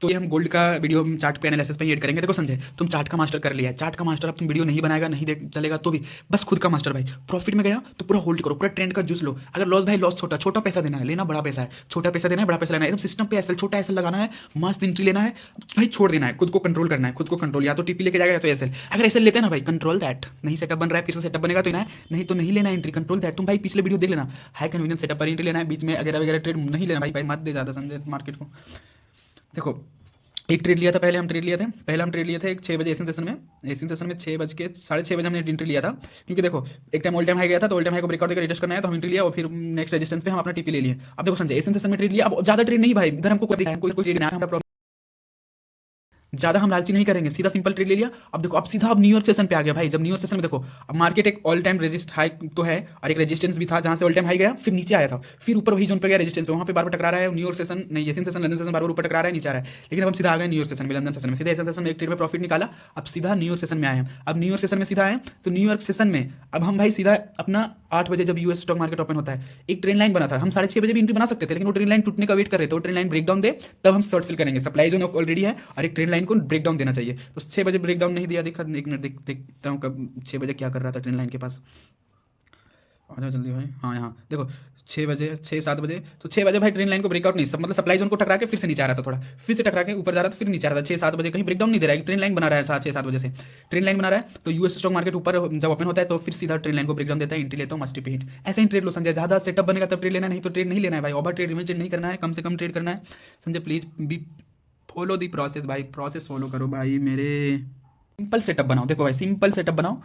तो ये हम गोल्ड का वीडियो चार्ट पे एनालिसिस पे ऐड करेंगे। देखो संजय, तुम चार्ट का मास्टर कर लिया है, चार्ट का मास्टर, अब तुम वीडियो नहीं बनाएगा, नहीं देख चलेगा तो भी बस खुद का मास्टर भाई। प्रॉफिट में गया तो पूरा होल्ड करो, पूरा ट्रेंड का जूस लो। अगर लॉस भाई लॉस, छोटा छोटा पैसा देना है, लेना बड़ा पैसा है, छोटा पैसा देना है, बड़ा पैसा लेना है, एकदम सिस्टम पे एसएल, छोटा एसएल लगाना है, मस्त एंट्री लेना है भाई, छोड़ देना है, खुद को कंट्रोल करना है, खुद को कंट्रोल, या तो टीपी लेके जाएगा या तो एसएल। अगर एसएल लेते हैं ना भाई, कंट्रोल दैट, नहीं सेटअप बन रहा है, फिर से सेटअप बनेगा तो लेना है, नहीं तो नहीं लेना एंट्री, कंट्रोल दैट। तुम भाई पिछले वीडियो देख लेना, हाई कन्वीनियंस सेटअप पर एंट्री लेना है, बीच में अगर वगैरह ट्रेड नहीं लेना भाई, मत दे ज़्यादा संजय मार्केट को। देखो एक ट्रेड लिया था, पहले हम ट्रेड लिए थे, पहले हम ट्रेड लिए थे एक 6 बजे एशियन सेशन में, एशियन सेशन में 6 बजे हमने एंट्री लिया था, क्योंकि देखो एक टाइम ऑल टाइम हाई गया था, तो ऑल टाइम हाई को ब्रेकआउट देकर रिटेस्ट करना है, तो हम एंट्री लिया और फिर नेक्स्ट रेजिस्टेंस पे हम अपना टीपी ले लिए। अब देखो संजय, एशियन सेशन में ट्रेड लिया, अब ज्यादा ट्रेड नहीं भाई, इधर हमको कोई ट्रेड नहीं, हमारा ज्यादा हम लालची नहीं करेंगे, सीधा सिंपल ट्रेड ले लिया। अब देखो अब सीधा अब न्यूयॉर्क सेशन पे आ गया भाई, जब न्यूयॉर्क सेशन में देखो अब मार्केट एक ऑल टाइम रेजिस्ट हाई तो है और एक रेजिस्टेंस भी था, जहां से ऑल टाइम हाई गया फिर नीचे आया था, फिर ऊपर वही जोन पे गया रेजिस्टेंस पे, वहां पे बार बार टकरा रहा है। न्यूयॉर्क सेशन नहीं, एशियन सेशन लंदन सेशन बार बार ऊपर टकरा रहा है, नीचे आ रहा है, लेकिन अब हम सीधा आ गए न्यूयॉर्क सेशन में, लंदन सेशन में सीधा एशियन सेशन में एक ट्रेड में प्रॉफिट निकाला, अब सीधा न्यूयॉर्क सेशन में आए हैं। अब न्यूयॉर्क सेशन में सीधा आए तो न्यूयॉर्क सेशन में अब हम भाई सीधा अपना 8 बजे जब यूएस स्टॉक मार्केट ओपन होता है, एक ट्रेन लाइन बना था, हम 6:30 बजे भी एंट्री बना सकते थे, लेकिन वो ट्रेन लाइन टूटने का वेट कर रहे थे, वो ट्रेन लाइन ब्रेक डाउन दे तब हम शॉर्ट सेल करेंगे, सप्लाई जोन ऑलरेडी है और एक ट्रेन लाइन को ब्रेक डाउन देना चाहिए। तो 6 बजे ब्रेक डाउन नहीं दिया, देखा एक मिनट देखता हूँ कब 6 बजे क्या कर रहा था ट्रेन लाइन के पास, आ जाओ जल्दी भाई। हाँ यहाँ देखो 6 बजे 6-7 बजे, तो 6 बजे भाई ट्रेन लाइन को ब्रेकआउट नहीं, सब मतलब सप्लाई जोन को टकरा के फिर से नीचे आ रहा था, थोड़ा फिर से टकरा के ऊपर जा रहा था, फिर नीचे आ रहा था। 6-7 बजे कहीं ब्रेकडाउन नहीं दे रहा है, ट्रेन लाइन बना रहा है 7-6-7 बजे से ट्रेन लाइन बना रहा है, तो यूएस स्टॉक मार्केट ऊपर जब ओपन होता है तो फिर सीधा ट्रेन लाइन को ब्रेकडाउन देता है, एंट्री लेता हूँ मस्ट पे हिट। ऐसे ही ट्रेड लो संजय, ज्यादा सेटअप बनेगा तब ट्रेड लेना, नहीं तो ट्रेड नहीं लेना है भाई, ओवर ट्रेड रिवर्स ट्रेड नहीं करना है, कम से कम ट्रेड करना है। Sanjay please be follow the process भाई, प्रोसेस फॉलो करो भाई मेरे, सिंपल सेटअप बनाओ। देखो भाई सिंपल सेटअप बनाओ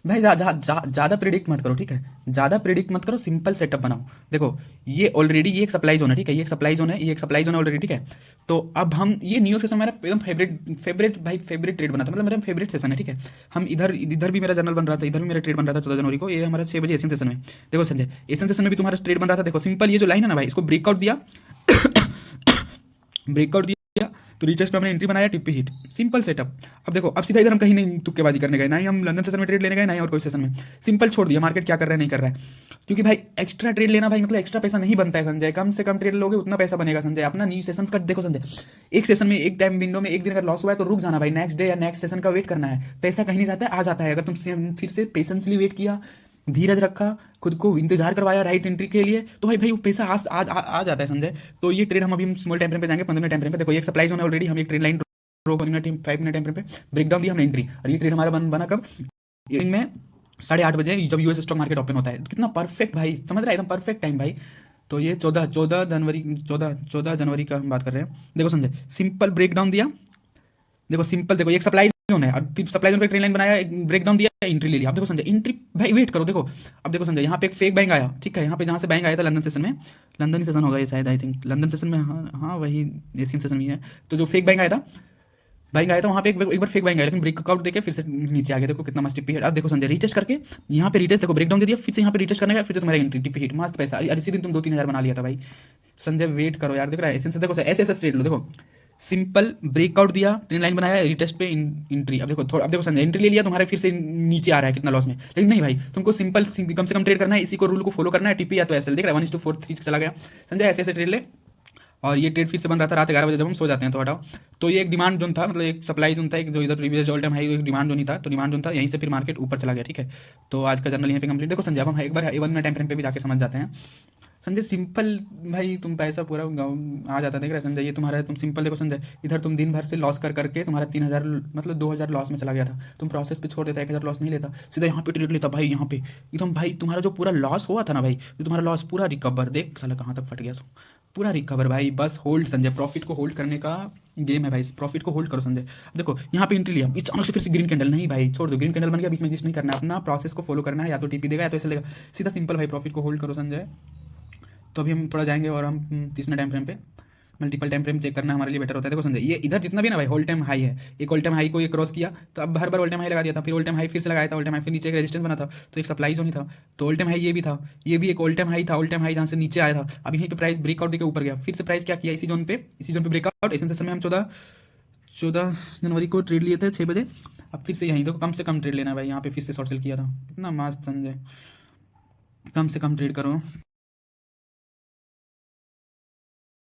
भाई, ज़्यादा प्रिडिक्ट मत करो, ठीक है, ज़्यादा प्रिडिक्ट मत करो, सिंपल सेटअप बनाओ। देखो ये ऑलरेडी ये एक सप्लाई जोन है, ठीक है, ये एक सप्लाई जोन है, ये एक सप्लाई जोन है ऑलरेडी, ठीक है। तो अब हम ये न्यूयॉर्क सेशन मेरा एकदम फेवरेट भाई, फेवरेट ट्रेड बना था, मतलब मेरा फेवरेट सेशन है, ठीक है। हम इधर इधर भी मेरा जर्नल बन रहा था, इधर भी मेरा ट्रेड बन रहा था 14 जनवरी को, ये हमारा 6 बजे एशियन सेशन में। देखो संजय एशियन सेशन में भी तुम्हारा ट्रेड बन रहा था, देखो सिंपल ये जो लाइन है ना भाई, इसको ब्रेकआउट दिया ब्रेकआउट दिया तो रीटेस्ट पे हमने एंट्री बनाया, टिप पे हिट, सिंपल सेटअप। अब देखो अब सीधा इधर हम कहीं नहीं तुक्केबाजी करने गए, ना ही हम लंदन सेशन में ट्रेड लेने गए, ना ही और कोई सेशन में, सिंपल छोड़ दिया मार्केट क्या कर रहा है नहीं कर रहा है, क्योंकि भाई एक्स्ट्रा ट्रेड लेना भाई मतलब एक्स्ट्रा पैसा नहीं बनता है संजय, कम से कम ट्रेड लोगे उतना पैसा बनेगा संजय। अपना न्यू सेशन का देखो संजय, एक सेशन में एक टाइम विंडो में एक दिन अगर लॉस हुआ है तो रुक जाना भाई, नेक्स्ट डे या नेक्स्ट सेशन का वेट करना है, पैसा कहीं नहीं जाता है, आ जाता है। अगर तुम फिर से पेशेंसली वेट किया, धीरज रखा, खुद को इंतजार करवाया राइट एंट्री के लिए, तो भाई वो पैसा आ जाता है संजय। तो ये ट्रेड हम अभी स्मॉल टाइम फ्रेम पे जाएंगे, 15 मिनट टाइम फ्रेम पे। देखो एक सप्लाई जोन है ऑलरेडी, हम एक trade line draw 5 minute time frame पे ब्रेक डाउन दिया हमने एंट्री, और ये ट्रेड हमारा बना कब, इवनिंग में 8:30 बजे जब यूएस स्टॉक मार्केट ओपन होता है। तो कितना परफेक्ट भाई, समझ रहा है, एकदम परफेक्ट टाइम भाई। तो ये 14 जनवरी का हम बात कर रहे हैं। देखो संजय सिंपल ब्रेक डाउन दिया, देखो सिंपल, देखो एक सप्लाई जोन है और फिर सप्लाई जोन पे ट्रेन लाइन बनाया, एक ब्रेक डाउन दिया, एंट्री ले लिया। अब देखो संजय एंट्री भाई वेट करो, देखो अब देखो संजय यहाँ पे एक फेक बैंक आया, ठीक है, यहाँ पे जहाँ से बैंक आया था लंदन सेशन में, लंदन ही सेशन होगा ये शायद, आई थिंक लंदन सेशन में, हाँ हाँ वही एशियन सेशन में है। तो जो फेक बैंक आया था वहाँ पे एक बार फेक बैंक आया, लेकिन ब्रेकआउट देके फिर से नीचे आ गया। देखो कितना मस्त टिप हिट। अब देखो संजय रीटेस्ट करके यहाँ पे रीटेस्ट, देखो ब्रेकडाउन दे दिया, फिर से यहाँ पे रीटेस्ट करने का, फिर से तुम्हारा एंट्री टिप हिट, मस्त पैसा। और इसी दिन तुम 2-3 हज़ार बना लिया था भाई। संजय वेट करो यार, देख रहा है एशियन से, देखो ऐसे ट्रेड लो। देखो सिंपल ब्रेकआउट दिया, ट्रेन लाइन बनाया, रिटेस्ट पे एंट्री। अब देखो थोड़ा, अब देखो संजय एंट्री ले लिया, तुम्हारे फिर से नीचे आ रहा है कितना लॉस में, लेकिन नहीं भाई तुमको सिंपल कम से कम ट्रेड करना है, इसी को रूल को फॉलो करना है, टीपी या तो एसएल। देख रहा है 1:4 3 चला गया संजय, ऐसे ट्रेड ले। और ये ट्रेड फिर से बन रहा था रात 11 बजे जब हम सो जाते हैं, तो हटाओ। तो ये एक डिमांड जोन था, मतलब एक सप्लाई जोन था, एक जो इधर प्रीवियस ऑल टाइम हाई एक डिमांड जोन ही था, तो डिमांड जोन था, यहीं से फिर मार्केट ऊपर चला गया, ठीक है। तो आज का जर्नल यहीं पे कंप्लीट। देखो संजय अब हम एक बार A1 में टाइम फ्रेम पे भी जाके समझ जाते हैं। संजय सिंपल भाई तुम पैसा पूरा आ जाता, देख रहे संजय, ये तुम्हारा है, तुम सिंपल देखो संजय, इधर तुम दिन भर से लॉस करके तुम्हारा 3,000 मतलब 2,000 लॉस में चला गया था, तुम प्रोसेस पे छोड़ देता, 1,000 लॉस नहीं लेता, सीधा यहाँ पे ट्रेड लेता भाई, यहाँ पे एकदम भाई तुम्हारा जो पूरा लॉस हुआ था ना भाई, जो तुम्हारा लॉस पूरा रिकवर, देख साला कहाँ तक फट गया सो, पूरा रिकवर भाई। बस होल्ड संजय, प्रॉफिट को होल्ड करने का गेम है भाई, प्रॉफिट को होल्ड करो संजय। अब देखो यहाँ पे एंट्री लिया, अचानक से फिर से ग्रीन कैंडल, नहीं भाई छोड़ दो, ग्रीन कैंडल बन गया, बीच में जिस नहीं करना है, अपना प्रोसेस को फॉलो करना है, या तो टीपी देगा या तो ऐसे लेगा, सीधा सिंपल भाई प्रॉफिट को होल्ड करो संजय। तो अभी हम थोड़ा जाएंगे और हम 30 टाइम फ्रेम पे, मल्टीपल टाइम फ्रेम चेक करना हमारे लिए बेटर होता है। देखो संजय ये इधर जितना भी ना भाई ऑल टाइम हाई है, एक ऑल टाइम हाई को ये क्रॉस किया, तो अब हर बार ऑल टाइम हाई लगा दिया था, फिर ऑल टाइम हाई फिर से लगाया था, ऑल टाइम हाई फिर नीचे एक रेजिस्टेंस बना था, तो एक सप्लाई जोन ही था, तो ऑल टाइम हाई ये भी था, ये भी एक ऑल टाइम हाई था, ऑल टाइम हाई जहाँ से नीचे आया था। अब यहीं पे प्राइस ब्रेकआउट देकर ऊपर गया, फिर से प्राइस क्या किया, इसी जोन पे ब्रेकआउट। इसी सेशन में हम 14 जनवरी को ट्रेड लिए थे 6 बजे। अब फिर से यहीं देखो कम से कम ट्रेड लेना है भाई, यहाँ पे फिर से शॉर्ट सेल किया था, इतना मस्त संजय, कम से कम ट्रेड करो।